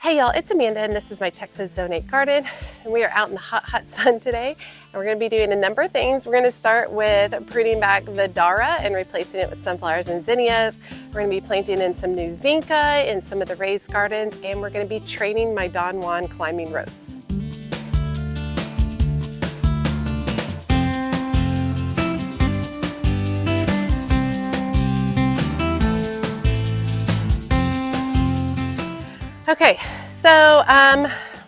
Hey y'all, it's Amanda and this is my Texas Zone 8 garden, and we are out in the hot sun today, and we're going to be doing a number of things. We're going to start with pruning back the DARA and replacing it with sunflowers and zinnias. We're going to be planting in some new vinca in some of the raised gardens, and we're going to be training my Don Juan climbing rose. Okay, so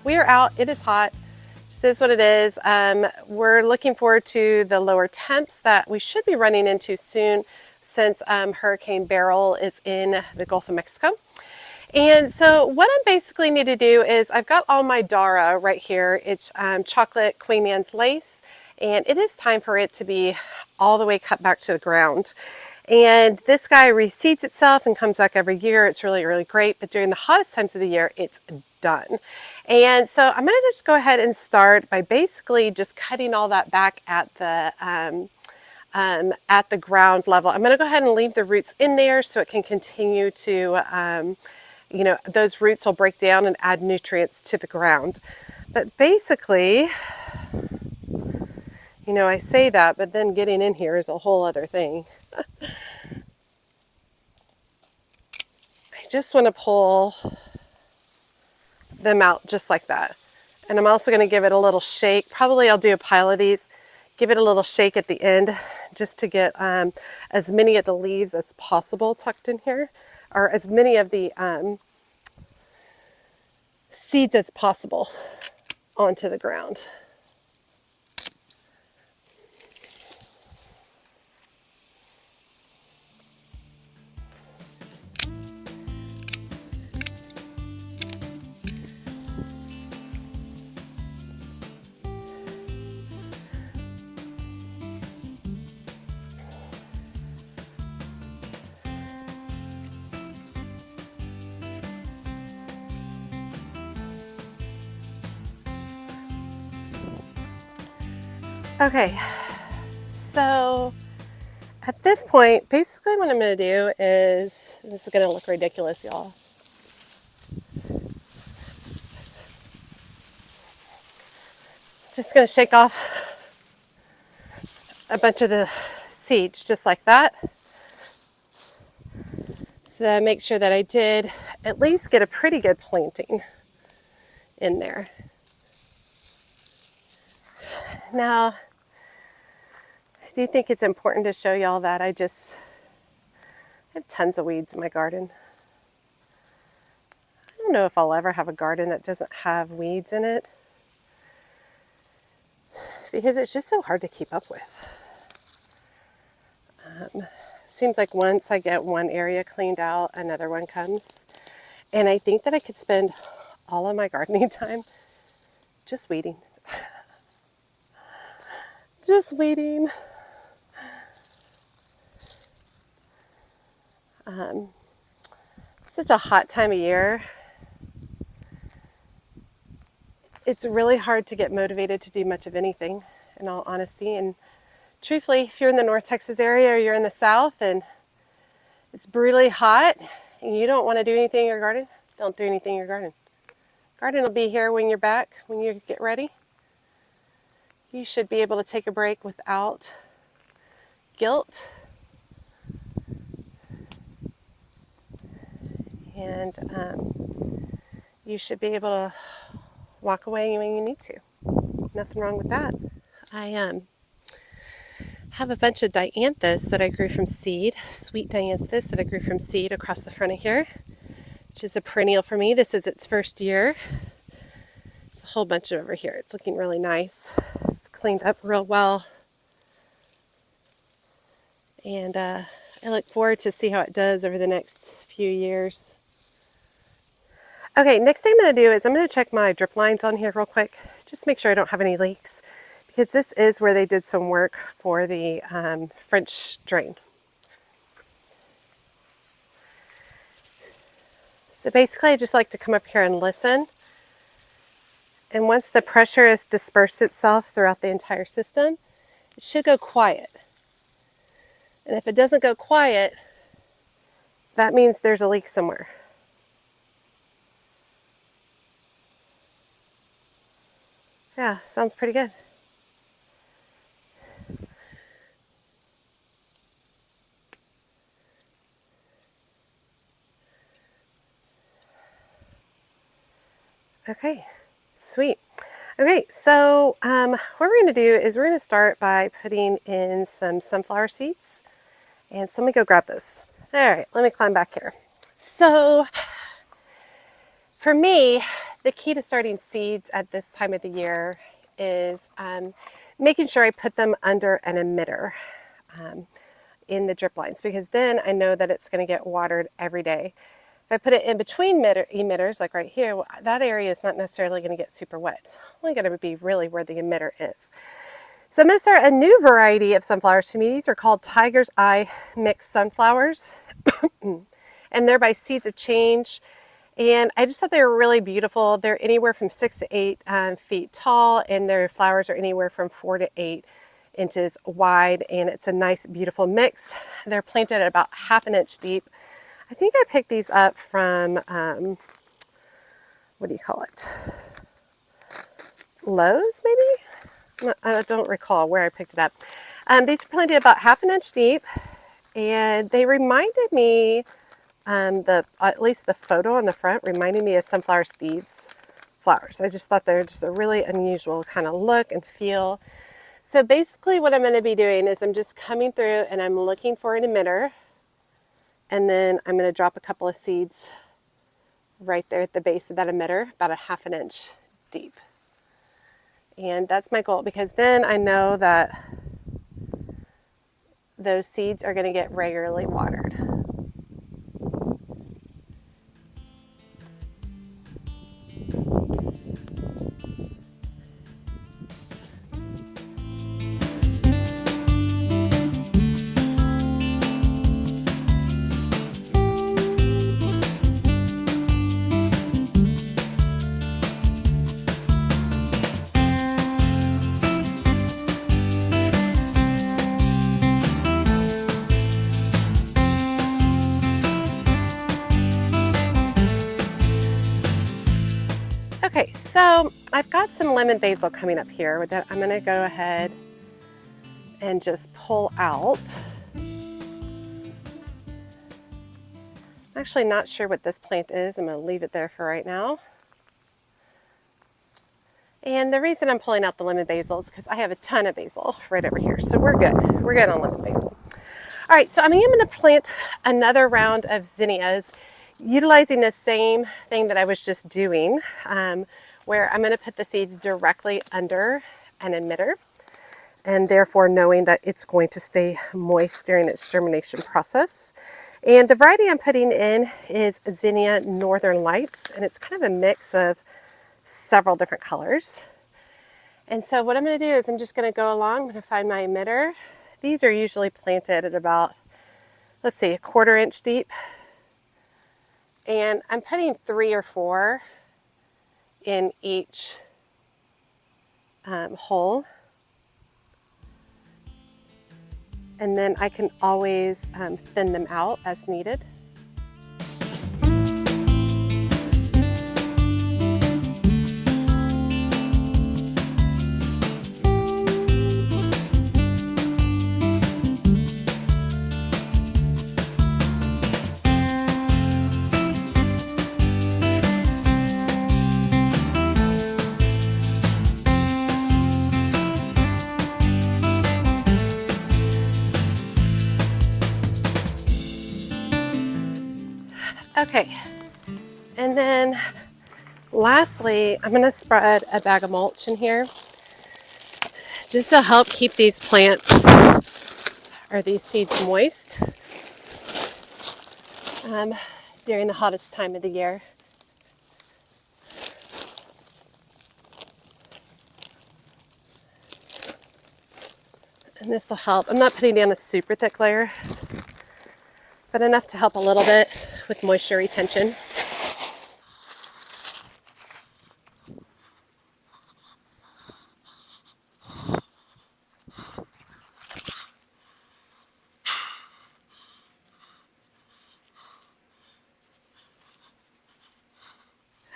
we are out. It is hot. Just is what it is. We're looking forward to the lower temps that we should be running into soon, since Hurricane Beryl is in the Gulf of Mexico. And so what I basically need to do is, I've got all my DARA right here. It's chocolate Queen Anne's lace, and it is time for it to be all the way cut back to the ground. And this guy reseeds itself and comes back every year. It's really, really great. But during the hottest times of the year, it's done. And so I'm going to just go ahead and start by basically just cutting all that back at the ground level. I'm going to go ahead and leave the roots in there so it can continue to, you know, those roots will break down and add nutrients to the ground. But basically, you know, I say that, but then getting in here is a whole other thing. I just want to pull them out just like that. And I'm also going to give it a little shake. Probably I'll do a pile of these, give it a little shake at the end just to get as many of the leaves as possible tucked in here, or as many of the seeds as possible onto the ground. Okay, so at this point, basically what I'm going to do is, this is going to look ridiculous, y'all. Just going to shake off a bunch of the seeds just like that. So that I make sure that I did at least get a pretty good planting in there. Now, I do think it's important to show y'all that I have tons of weeds in my garden. I don't know if I'll ever have a garden that doesn't have weeds in it, because it's just so hard to keep up with. Seems like once I get one area cleaned out, another one comes. And I think that I could spend all of my gardening time just weeding. Just weeding. It's such a hot time of year. It's really hard to get motivated to do much of anything, in all honesty. And truthfully, if you're in the North Texas area or you're in the South and it's brutally hot and you don't want to do anything in your garden, don't do anything in your garden. Garden will be here when you're back, when you get ready. You should be able to take a break without guilt. And you should be able to walk away when you need to. Nothing wrong with that. I have a bunch of dianthus that I grew from seed, sweet dianthus that I grew from seed across the front of here, which is a perennial for me. This is its first year. There's a whole bunch over here. It's looking really nice. It's cleaned up real well. And I look forward to see how it does over the next few years. Okay, next thing I'm going to do is I'm going to check my drip lines on here real quick. Just make sure I don't have any leaks, because this is where they did some work for the French drain. So basically I just like to come up here and listen. And once the pressure has dispersed itself throughout the entire system, it should go quiet. And if it doesn't go quiet, that means there's a leak somewhere. Yeah, sounds pretty good. Okay, sweet. Okay, so what we're going to do is we're going to start by putting in some sunflower seeds. And so let me go grab those. All right, let me climb back here. So for me, the key to starting seeds at this time of the year is making sure I put them under an emitter in the drip lines, because then I know that it's going to get watered every day. If I put it in between emitters, like right here, well, that area is not necessarily going to get super wet. It's only going to be really where the emitter is. So I'm going to start a new variety of sunflowers. To me, these are called Tiger's Eye mixed sunflowers. And they're by Seeds of Change. And I just thought they were really beautiful. They're anywhere from 6 to 8 feet tall, and their flowers are anywhere from 4 to 8 inches wide. And it's a nice, beautiful mix. They're planted at about 1/2 inch deep. I think I picked these up from, what do you call it? Lowe's, maybe? I don't recall where I picked it up. These are planted about 1/2 inch deep, and they reminded me, at least the photo on the front reminded me of Sunflower Steve's flowers. I just thought they're just a really unusual kind of look and feel. So basically what I'm going to be doing is I'm just coming through and I'm looking for an emitter, and then I'm going to drop a couple of seeds right there at the base of that emitter, about 1/2 inch deep. And that's my goal, because then I know that those seeds are going to get regularly watered. Okay, so I've got some lemon basil coming up here that I'm going to go ahead and just pull out. I'm actually not sure what this plant is. I'm going to leave it there for right now. And the reason I'm pulling out the lemon basil is because I have a ton of basil right over here. So we're good. We're good on lemon basil. All right, so I'm going to plant another round of zinnias utilizing the same thing that I was just doing, where I'm going to put the seeds directly under an emitter, and therefore knowing that it's going to stay moist during its germination process. And the variety I'm putting in is Zinnia Northern Lights, and it's kind of a mix of several different colors. And so what I'm going to do is I'm just going to go along. I'm going to find my emitter. These are usually planted at about, let's see, 1/4 inch deep. And I'm putting 3 or 4 in each hole. And then I can always thin them out as needed. Okay, and then lastly, I'm going to spread a bag of mulch in here just to help keep these plants or these seeds moist during the hottest time of the year. And this will help. I'm not putting down a super thick layer, but enough to help a little bit with moisture retention.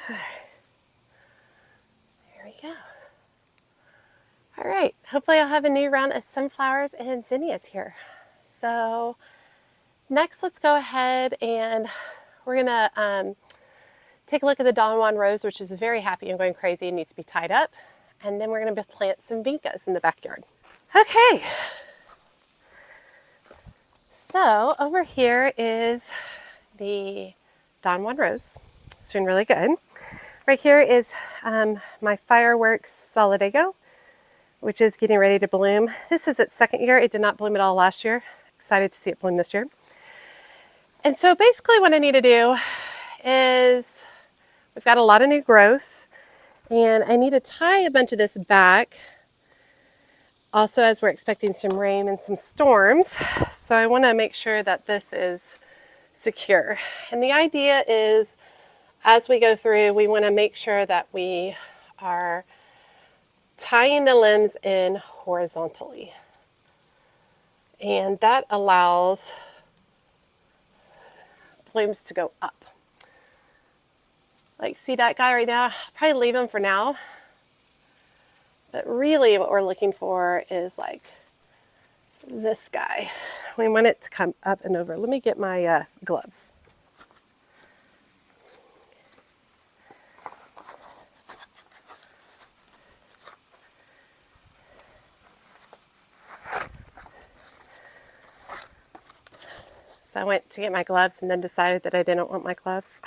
There we go. All right, hopefully I'll have a new round of sunflowers and zinnias here. So next, let's go ahead and we're gonna take a look at the Don Juan rose, which is very happy and going crazy and needs to be tied up. And then we're gonna plant some vincas in the backyard. Okay, so over here is the Don Juan rose. It's doing really good. Right here is my fireworks solidago, which is getting ready to bloom. This is its second year. It did not bloom at all last year. Excited to see it bloom this year. And so basically what I need to do is, we've got a lot of new growth, and I need to tie a bunch of this back. Also, as we're expecting some rain and some storms, so I want to make sure that this is secure. And the idea is, as we go through, we want to make sure that we are tying the limbs in horizontally. And that allows blooms to go up. Like, see that guy right now? I'll probably leave him for now. But really what we're looking for is like this guy. We want it to come up and over. Let me get my gloves. So I went to get my gloves and then decided that I didn't want my gloves.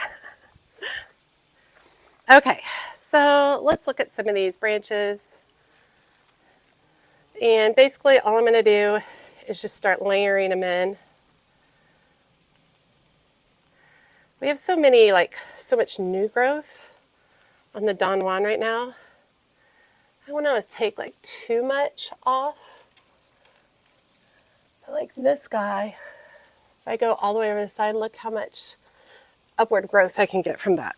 Okay, so let's look at some of these branches. And basically all I'm going to do is just start layering them in. We have so much new growth on the Don Juan right now. I don't want to take like too much off. But like this guy, if I go all the way over the side, look how much upward growth I can get from that.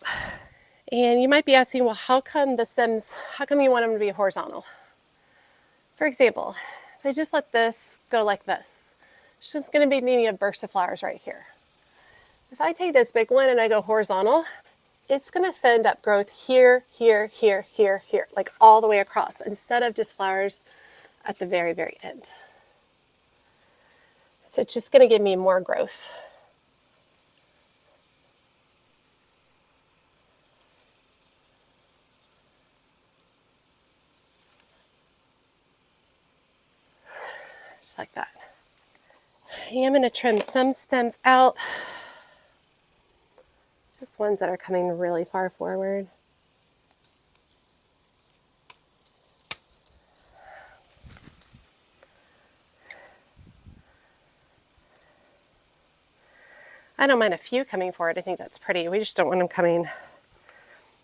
And you might be asking, well, how come you want them to be horizontal? For example, if I just let this go like this, it's just going to be needing a burst of flowers right here. If I take this big one and I go horizontal, it's going to send up growth here, here, here, here, here, like all the way across, instead of just flowers at the very, very end. So it's just going to give me more growth. Just like that. I am going to trim some stems out. Just ones that are coming really far forward. I don't mind a few coming forward. I think that's pretty. We just don't want them coming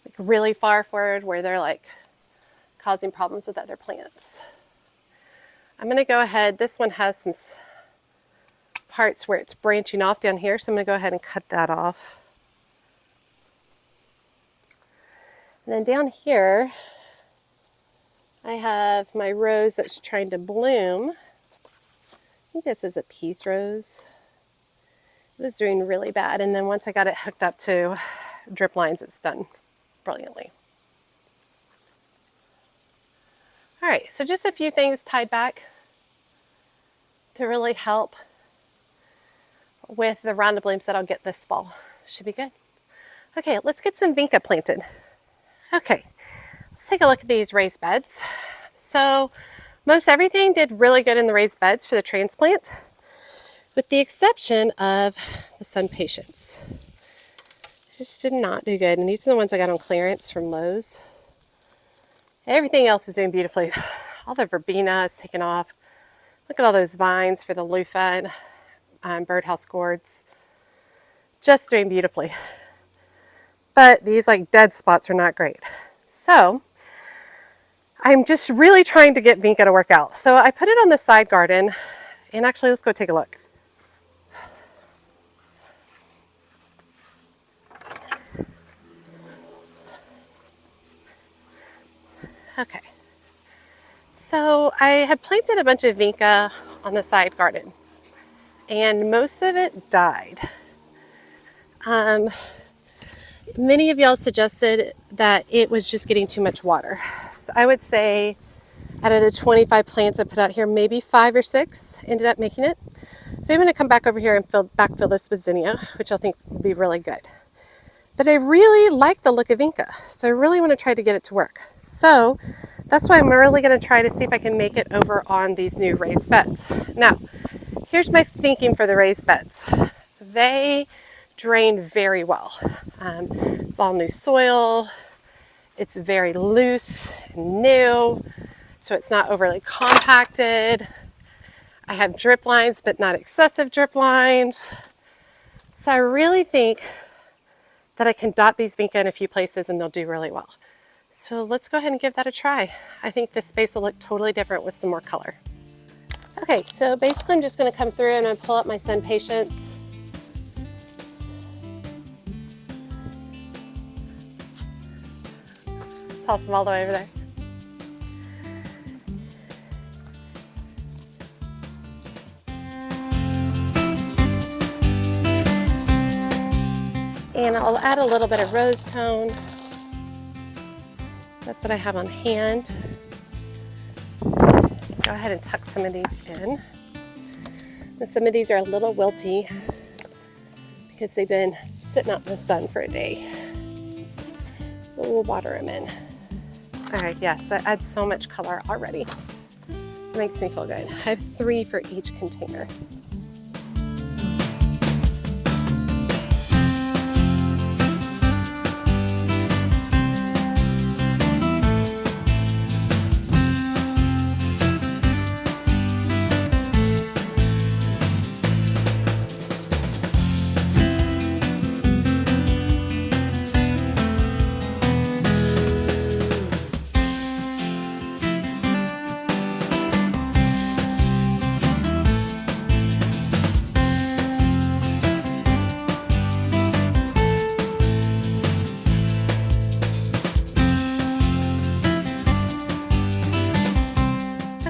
like really far forward where they're like causing problems with other plants. I'm going to go ahead. This one has some parts where it's branching off down here, so I'm going to go ahead and cut that off. And then down here, I have my rose that's trying to bloom. I think this is a peace rose. It was doing really bad, and then once I got it hooked up to drip lines, it's done brilliantly. All right, so just a few things tied back to really help with the round of blooms that I'll get this fall. Should be good. Okay, let's get some vinca planted. Okay, let's take a look at these raised beds. So most everything did really good in the raised beds for the transplant, with the exception of the sun patience. Just did not do good, and these are the ones I got on clearance from Lowe's. Everything else is doing beautifully. All the verbena is taken off. Look at all those vines for the loofah and birdhouse gourds. Just doing beautifully. But these like dead spots are not great. So I'm just really trying to get vinca to work out. So I put it on the side garden, and actually let's go take a look. Okay, so I had planted a bunch of vinca on the side garden, and most of it died. Many of y'all suggested that it was just getting too much water. So I would say Out of the 25 plants I put out here, maybe 5 or 6 ended up making it. So I'm going to come back over here and backfill this with zinnia, which I think will be really good. But I really like the look of vinca, so I really want to try to get it to work. So that's why I'm really going to try to see if I can make it over on these new raised beds. Now, here's my thinking for the raised beds. They drain very well. It's all new soil. It's very loose and new, so it's not overly compacted. I have drip lines, but not excessive drip lines. So I really think that I can dot these vinca in a few places and they'll do really well. So let's go ahead and give that a try. I think this space will look totally different with some more color. Okay, so basically I'm just going to come through and I'm going to pull up my Sun Patience. Toss them all the way over there. And I'll add a little bit of rose tone. So that's what I have on hand. Go ahead and tuck some of these in. And some of these are a little wilty because they've been sitting out in the sun for a day. But we'll water them in. All right, yes, that adds so much color already. It makes me feel good. I have 3 for each container.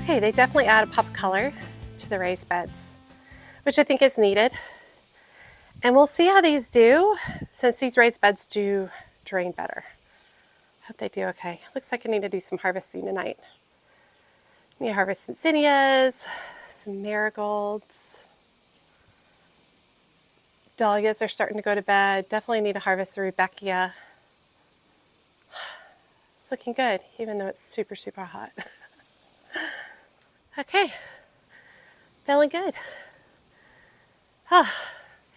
Okay, they definitely add a pop of color to the raised beds, which I think is needed. And we'll see how these do since these raised beds do drain better. Hope they do okay. Looks like I need to do some harvesting tonight. I need to harvest some zinnias, some marigolds. Dahlias are starting to go to bed. Definitely need to harvest the rudbeckia. It's looking good, even though it's super, super hot. Okay, feeling good. Oh,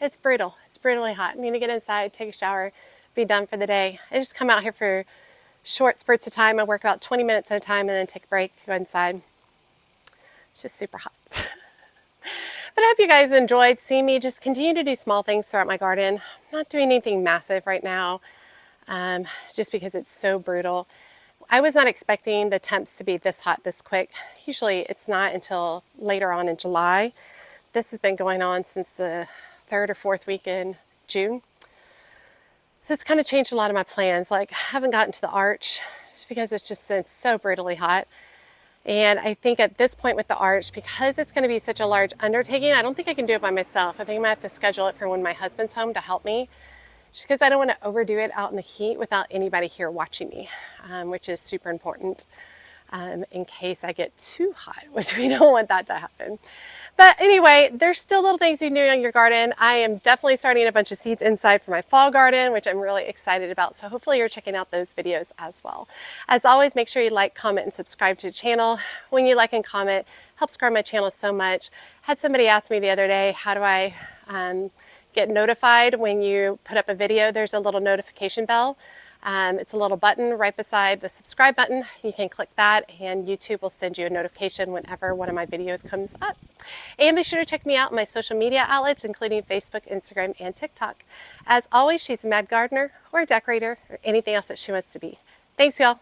it's brutal. It's brutally hot. I need to get inside, take a shower, be done for the day. I just come out here for short spurts of time. I work about 20 minutes at a time and then take a break, go inside. It's just super hot. But I hope you guys enjoyed seeing me just continue to do small things throughout my garden. I'm not doing anything massive right now, just because it's so brutal. I was not expecting the temps to be this hot this quick. Usually it's not until later on in July. This has been going on since the 3rd or 4th week in June. So it's kind of changed a lot of my plans. Like, I haven't gotten to the arch just because it's just been so brutally hot. And I think at this point with the arch, because it's going to be such a large undertaking, I don't think I can do it by myself. I think I'm going to have to schedule it for when my husband's home to help me. Just because I don't want to overdo it out in the heat without anybody here watching me, which is super important in case I get too hot, which we don't want that to happen. But anyway, there's still little things you can do in your garden. I am definitely starting a bunch of seeds inside for my fall garden, which I'm really excited about. So hopefully you're checking out those videos as well. As always, make sure you like, comment, and subscribe to the channel. When you like and comment, helps grow my channel so much. Had somebody ask me the other day, how do I get notified when you put up a video? There's a little notification bell. It's a little button right beside the subscribe button. You can click that and YouTube will send you a notification whenever one of my videos comes up. And be sure to check me out on my social media outlets, including Facebook, Instagram, and TikTok. As always, she's a mad gardener or a decorator or anything else that she wants to be. Thanks, y'all.